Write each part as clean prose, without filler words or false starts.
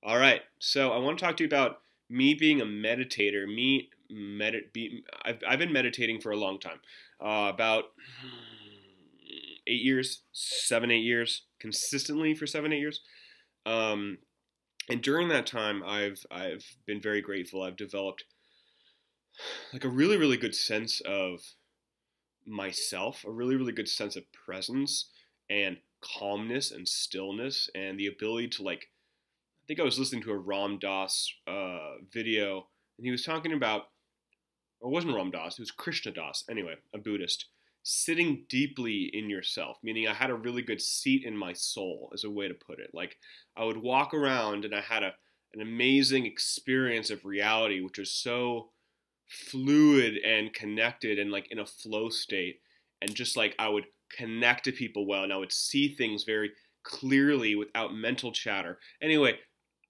All right. So I want to talk to you about me being a meditator. I've been meditating for a long time, about 8 years, 7, 8 years, consistently for 7, 8 years. Um, and during that time, I've been very grateful. I've developed like a really really good sense of myself, a really really good sense of presence and calmness and stillness, and the ability to like I think I was listening to a Ram Dass video, and he was talking about, or it wasn't Ram Dass, it was Krishna Das, anyway, a Buddhist, sitting deeply in yourself, meaning I had a really good seat in my soul, is a way to put it. Like, I would walk around and I had an amazing experience of reality, which was so fluid and connected and like in a flow state. And just like I would connect to people well, and I would see things very clearly without mental chatter. Anyway,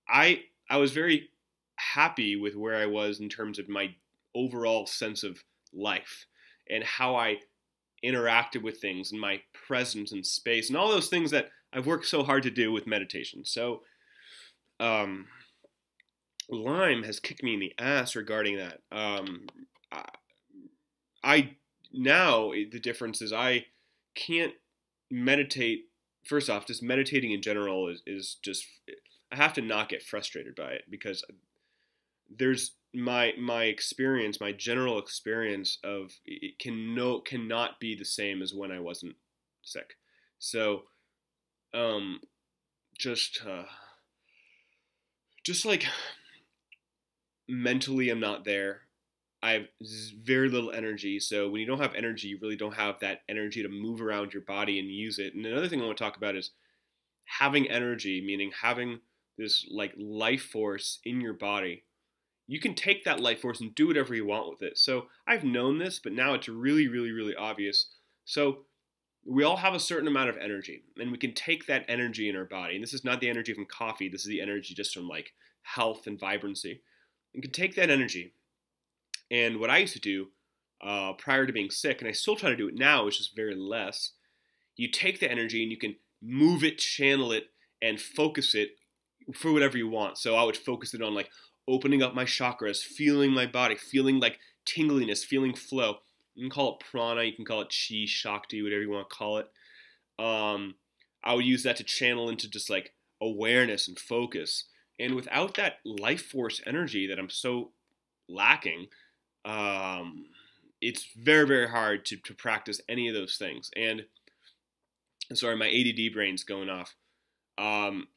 I was very happy with where I was in terms of my overall sense of life and how I interacted with things and my presence in space and all those things that I've worked so hard to do with meditation. So, um, Lyme has kicked me in the ass regarding that. I, I now the difference is I can't meditate. First off, just meditating in general is just I have to not get frustrated by it because there's my experience, my general experience of it cannot be the same as when I wasn't sick. So um, just just like mentally, I'm not there. I have very little energy. So when you don't have energy, you really don't have that energy to move around your body and use it. And another thing I want to talk about is having energy, meaning having this like life force in your body. You can take that life force and do whatever you want with it. So I've known this, but now it's really, really, really obvious. So we all have a certain amount of energy, and we can take that energy in our body. And this is not the energy from coffee. This is the energy just from like health and vibrancy. You can take that energy, and what I used to do prior to being sick, and I still try to do it now, is just very less. You take the energy and you can move it, channel it, and focus it for whatever you want. So I would focus it on like opening up my chakras, feeling my body, feeling like tingliness, feeling flow. You can call it prana, you can call it chi, shakti, whatever you want to call it. Um, I would use that to channel into just like awareness and focus. And without that life force energy that I'm so lacking, um, it's very, very hard to practice any of those things. And sorry, my ADD brain's going off. Um,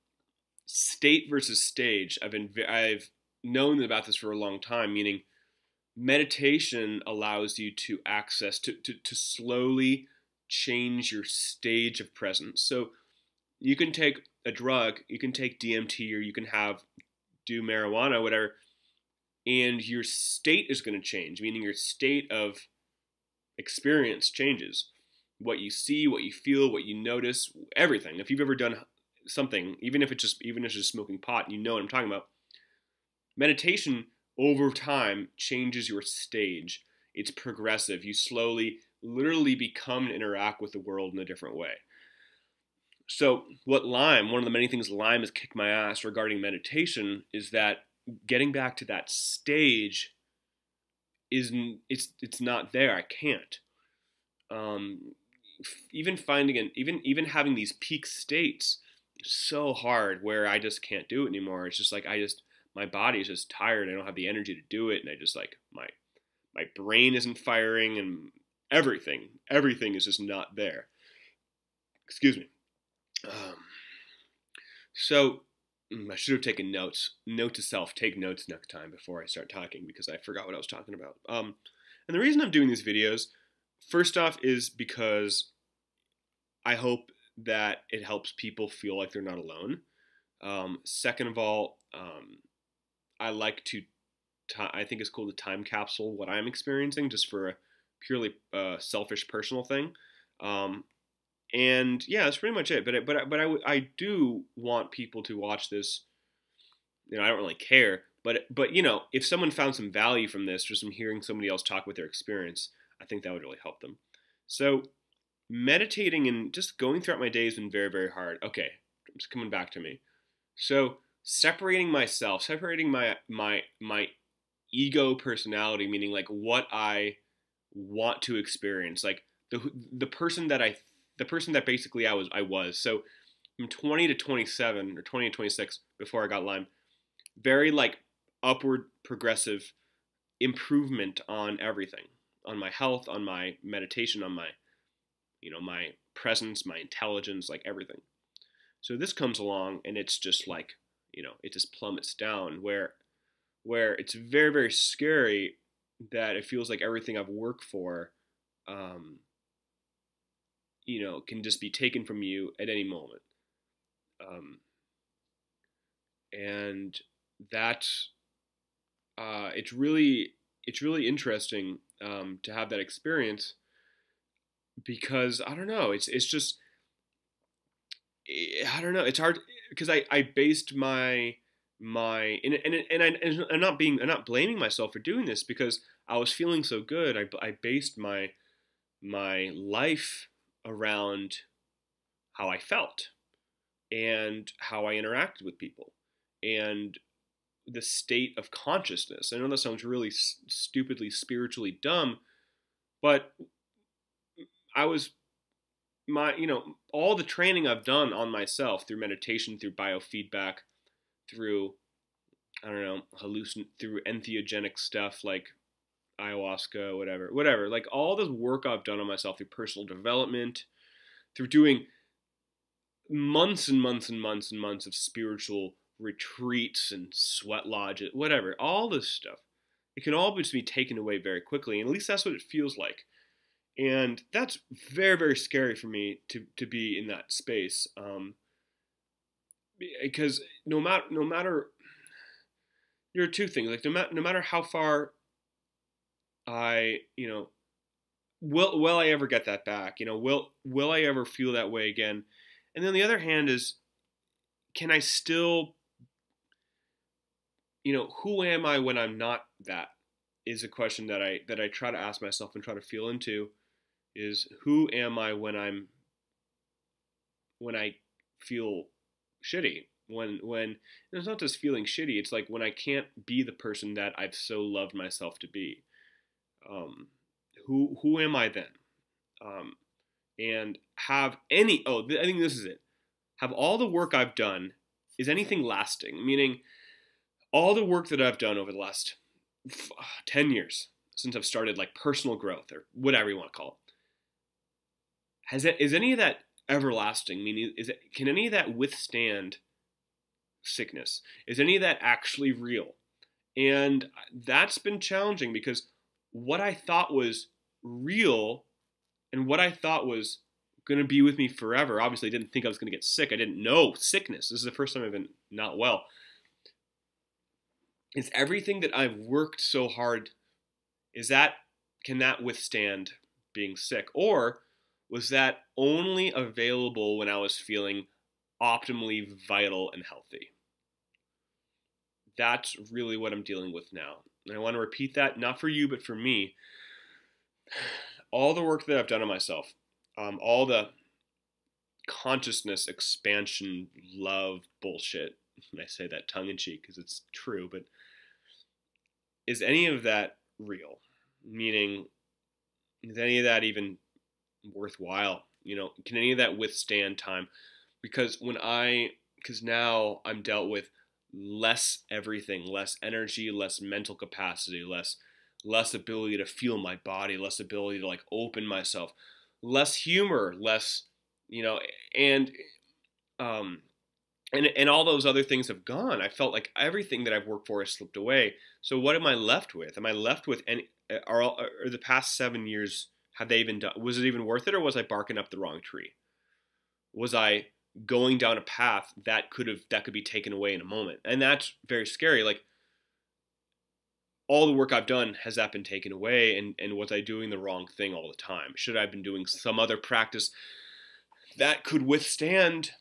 State versus stage. I've known about this for a long time, meaning meditation allows you to access to slowly change your stage of presence. So you can take a drug, you can take DMT, or you can do marijuana, whatever, and your state is going to change, meaning your state of experience changes. What you see, what you feel, what you notice, everything. If you've ever done something, even if it's just smoking pot, you know what I'm talking about. Meditation over time changes your stage. It's progressive. You slowly, literally become and interact with the world in a different way. So, one of the many things Lyme has kicked my ass regarding meditation is that getting back to that stage it's not there. I can't. Um, Even finding even having these peak states is so hard where I just can't do it anymore. It's just like my body is just tired. I don't have the energy to do it, and I just like my brain isn't firing, and everything is just not there. Excuse me. Um, so I should have taken notes. Note to self: take notes next time before I start talking because I forgot what I was talking about. And the reason I'm doing these videos, first off, is because I hope that it helps people feel like they're not alone. Second of all, I like I think it's cool to time capsule what I'm experiencing just for a purely selfish personal thing. Um, and yeah, that's pretty much it. I do want people to watch this. I don't really care, but if someone found some value from this, just from hearing somebody else talk about their experience, I think that would really help them. So meditating and just going throughout my day has been very, very hard. Okay, it's coming back to me. So separating myself, separating my ego personality, meaning like what I want to experience, like the person that the person that basically I was. So from 20 to 27 or 20 to 26 before I got Lyme, very like upward progressive improvement on everything, on my health, on my meditation, on my, my presence, my intelligence, like everything. So this comes along and it's just like, it just plummets down where it's very, very scary that it feels like everything I've worked for, um, can just be taken from you at any moment. Um, and that's it's really interesting to have that experience because I don't know, it's just I don't know, it's hard because I based my and I'm not blaming myself for doing this because I was feeling so good. I based my life around how I felt and how I interacted with people and the state of consciousness. I know that sounds really stupidly spiritually dumb, but I was all the training I've done on myself through meditation, through biofeedback, through I don't know, through entheogenic stuff like ayahuasca, whatever. Like all this work I've done on myself through personal development, through doing months and months and months and months of spiritual retreats and sweat lodges, whatever, all this stuff. It can all just be taken away very quickly, and at least that's what it feels like. And that's very, very scary for me to be in that space, because no matter there are two things. Like no matter how far I will I ever get that back? Will I ever feel that way again? And then the other hand is, can I still who am I when I'm not that? Is a question that I try to ask myself and try to feel into. Is who am I when I feel shitty? When it's not just feeling shitty. It's like when I can't be the person that I've so loved myself to be. Um, who am I then? And have any? I think this is it. Have all the work I've done, is anything lasting? Meaning, all the work that I've done over the last 10 years since I've started like personal growth or whatever you want to call it, is any of that everlasting? Meaning, can any of that withstand sickness? Is any of that actually real? And that's been challenging because what I thought was real and what I thought was going to be with me forever. Obviously, I didn't think I was going to get sick. I didn't know sickness. This is the first time I've been not well. Is everything that I've worked so hard, can that withstand being sick? Or was that only available when I was feeling optimally vital and healthy? That's really what I'm dealing with now. And I want to repeat that, not for you, but for me. All the work that I've done on myself, all the consciousness expansion, love bullshit, and I say that tongue in cheek because it's true, but is any of that real? Meaning, is any of that even worthwhile? Can any of that withstand time? Because now I'm dealt with less everything, less energy, less mental capacity, less ability to feel my body, less ability to like open myself, less humor, less, and and all those other things have gone. I felt like everything that I've worked for has slipped away. So what am I left with? Am I left with any? Are the past 7 years, have they even done? Was it even worth it, or was I barking up the wrong tree? Was I going down a path that could be taken away in a moment? And that's very scary. Like all the work I've done, has that been taken away? And was I doing the wrong thing all the time? Should I have been doing some other practice that could withstand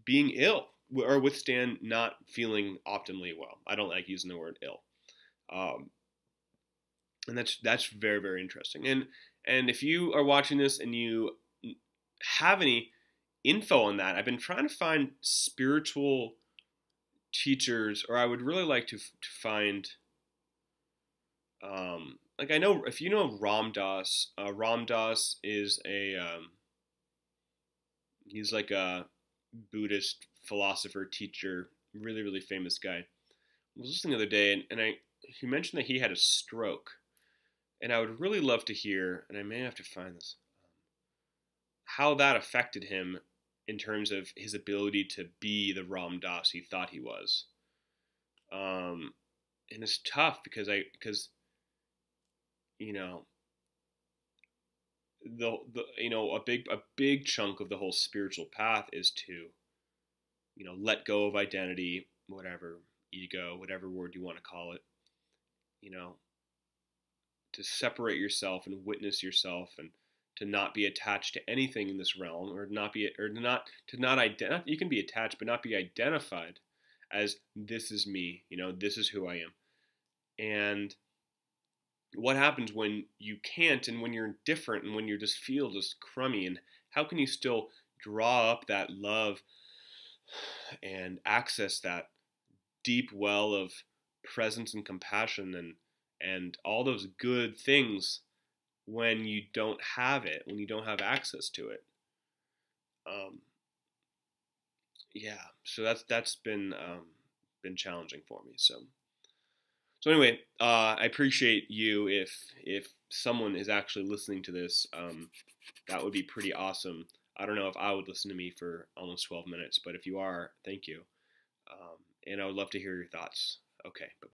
being ill or withstand not feeling optimally well? I don't like using the word ill. And that's very, very interesting. And if you are watching this and you have any info on that, I've been trying to find spiritual teachers, or I would really like to find, like, I know if you know Ram Dass. Ram Dass is a he's like a Buddhist philosopher teacher, really really famous guy. I was listening the other day, and he mentioned that he had a stroke, and I would really love to hear, and I may have to find this, how that affected him in terms of his ability to be the Ram Dass he thought he was. Um, and it's tough because you know the a big chunk of the whole spiritual path is to let go of identity, whatever, ego, whatever word you want to call it, you know to separate yourself and witness yourself, and to not be attached to anything in this realm, or not be, or to not you can be attached but not be identified as this is me, this is who I am. And what happens when you can't, and when you're different, and when you just feel just crummy, and how can you still draw up that love and access that deep well of presence and compassion, and all those good things, when you don't have it, when you don't have access to it. um, yeah, so that's been challenging for me. So anyway, I appreciate you. If someone is actually listening to this, that would be pretty awesome. I don't know if I would listen to me for almost 12 minutes, but if you are, thank you. And I would love to hear your thoughts. Okay. Bye.